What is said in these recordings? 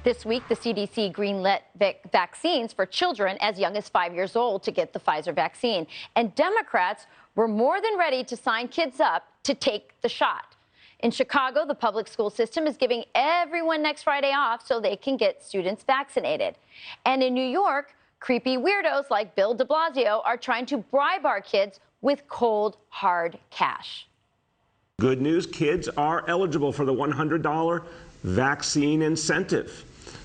This week, the CDC greenlit vaccines for children as young as 5 years old to get the Pfizer vaccine. And Democrats were more than ready to sign kids up to take the shot. In Chicago, the public school system is giving everyone next Friday off so they can get students vaccinated. And in New York, creepy weirdos like Bill de Blasio are trying to bribe our kids with cold, hard cash. Good news, kids are eligible for the $100 vaccine incentive.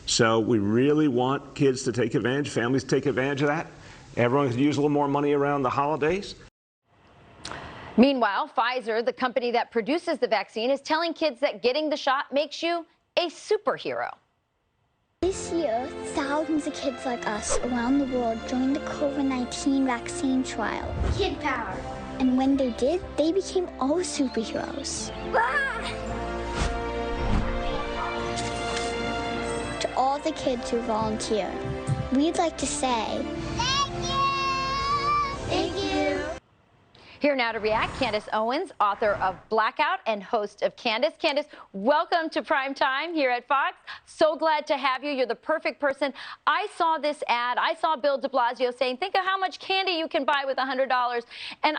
So we really want kids to take advantage, families to take advantage of that. Everyone could use a little more money around the holidays. Meanwhile, Pfizer, the company that produces the vaccine, is telling kids that getting the shot makes you a superhero. This year, thousands of kids like us around the world joined the COVID-19 vaccine trial. Kid power. And when they did, they became all superheroes. Ah! To all the kids who volunteered, we'd like to say, thank you! Thank you! Here now to react, Candace Owens, author of Blackout and host of Candace. Candace, welcome to Primetime here at Fox. So glad to have you. You're the perfect person. I saw this ad. I saw Bill de Blasio saying, think of how much candy you can buy with $100. And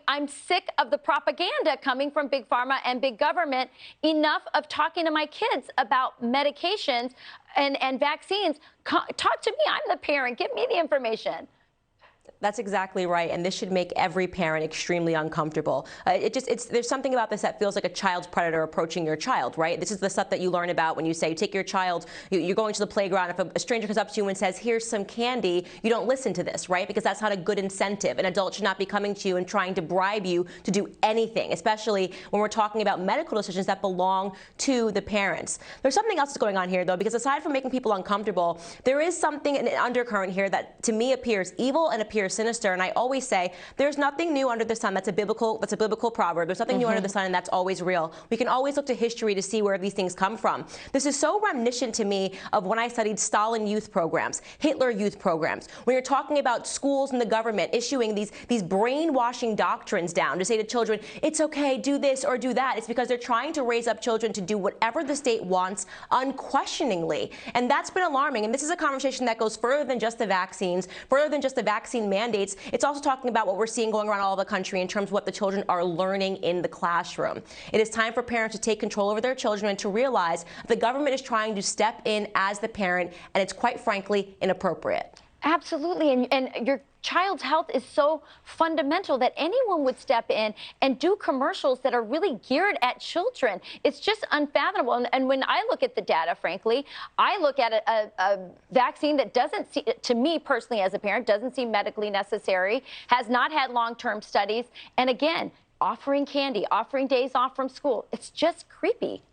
I'm sick of the propaganda coming from Big Pharma and Big Government. Enough of talking to my kids about medications and vaccines. Talk to me. I'm the parent. Give me the information. That's exactly right, and this should make every parent extremely uncomfortable. There's something about this that feels like a child's predator approaching your child, right? This is the stuff that you learn about when you say, take your child, you're going to the playground. If a stranger comes up to you and says, here's some candy, you don't listen to this, right? Because that's not a good incentive. An adult should not be coming to you and trying to bribe you to do anything, especially when we're talking about medical decisions that belong to the parents. There's something else that's going on here, though, because aside from making people uncomfortable, there is something, an undercurrent here that to me appears evil and appears sinister. And I always say there's nothing new under the sun. That's a biblical proverb. There's nothing new under the sun, and that's always real. We can always look to history to see where these things come from. This is so reminiscent to me of when I studied Stalin youth programs, Hitler youth programs. When you're talking about schools and the government issuing these brainwashing doctrines down to say to children, it's okay, do this or do that. It's because they're trying to raise up children to do whatever the state wants unquestioningly. And that's been alarming. And this is a conversation that goes further than just the vaccines, further than just the vaccine mandates. It's also talking about what we're seeing going around all the country in terms of what the children are learning in the classroom. It is time for parents to take control over their children and to realize the government is trying to step in as the parent, and it's quite frankly inappropriate. Absolutely, and your child's health is so fundamental that anyone would step in and do commercials that are really geared at children. It's just unfathomable. And when I look at the data, frankly, I look at a vaccine that doesn't seem, to me personally as a parent, doesn't seem medically necessary, has not had long-term studies. And again, offering candy, offering days off from school, it's just creepy.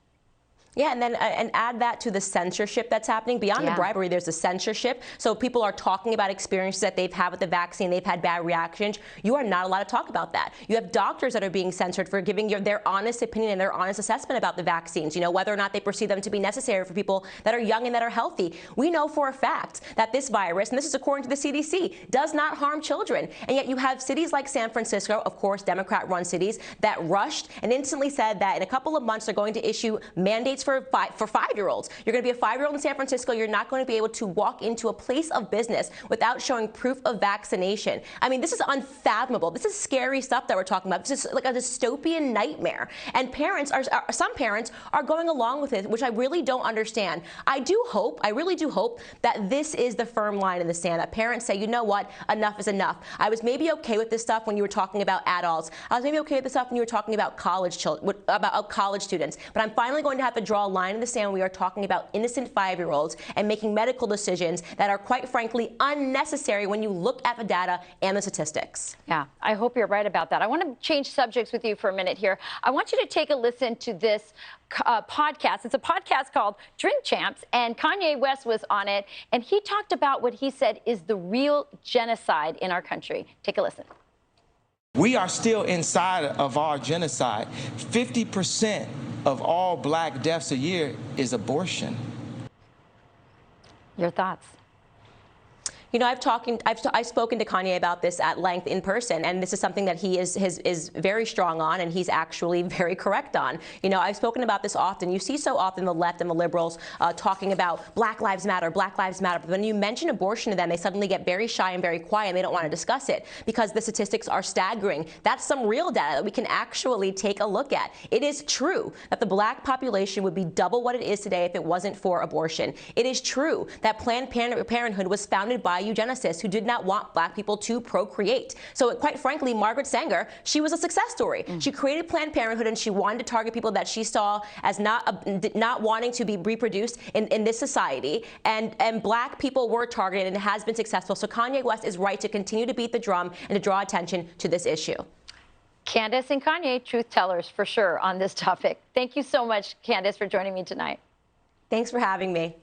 Yeah, and then and add that to the censorship that's happening. Beyond the bribery, there's the censorship. So people are talking about experiences that they've had with the vaccine. They've had bad reactions. You are not allowed to talk about that. You have doctors that are being censored for giving their honest opinion and their honest assessment about the vaccines, you know, whether or not they perceive them to be necessary for people that are young and that are healthy. We know for a fact that this virus, and this is according to the CDC, does not harm children. And yet you have cities like San Francisco, of course, Democrat-run cities, that rushed and instantly said that in a couple of months they're going to issue mandates for 5-year-olds. You're going to be a 5-year-old in San Francisco. You're not going to be able to walk into a place of business without showing proof of vaccination. I mean, this is unfathomable. This is scary stuff that we're talking about. This is like a dystopian nightmare. And some parents are going along with it, which I really don't understand. I really do hope that this is the firm line in the sand, that parents say, you know what, enough is enough. I was maybe okay with this stuff when you were talking about adults. I was maybe okay with this stuff when you were talking about college students. But I'm finally going to have to draw a line in the sand. We are talking about innocent 5-year-olds and making medical decisions that are quite frankly unnecessary when you look at the data and the statistics. Yeah, I hope you're right about that. I want to change subjects with you for a minute here. I want you to take a listen to this podcast. It's a podcast called Drink Champs, and Kanye West was on it, and he talked about what he said is the real genocide in our country. Take a listen. We are still inside of our genocide. 50% of all black deaths a year is abortion. Your thoughts? You know, I've spoken to Kanye about this at length in person, and this is something that he is very strong on, and he's actually very correct on. You know, I've spoken about this often. You see so often the left and the liberals talking about Black Lives Matter, Black Lives Matter. But when you mention abortion to them, they suddenly get very shy and very quiet, and they don't want to discuss it because the statistics are staggering. That's some real data that we can actually take a look at. It is true that the black population would be double what it is today if it wasn't for abortion. It is true that Planned Parenthood was founded by eugenicists who did not want black people to procreate. So quite frankly, Margaret Sanger, she was a success story. She created Planned Parenthood, and she wanted to target people that she saw as not wanting to be reproduced in this society. And black people were targeted, and it has been successful. So Kanye West is right to continue to beat the drum and to draw attention to this issue. Candace and Kanye, truth tellers for sure on this topic. Thank you so much, Candace, for joining me tonight. Thanks for having me.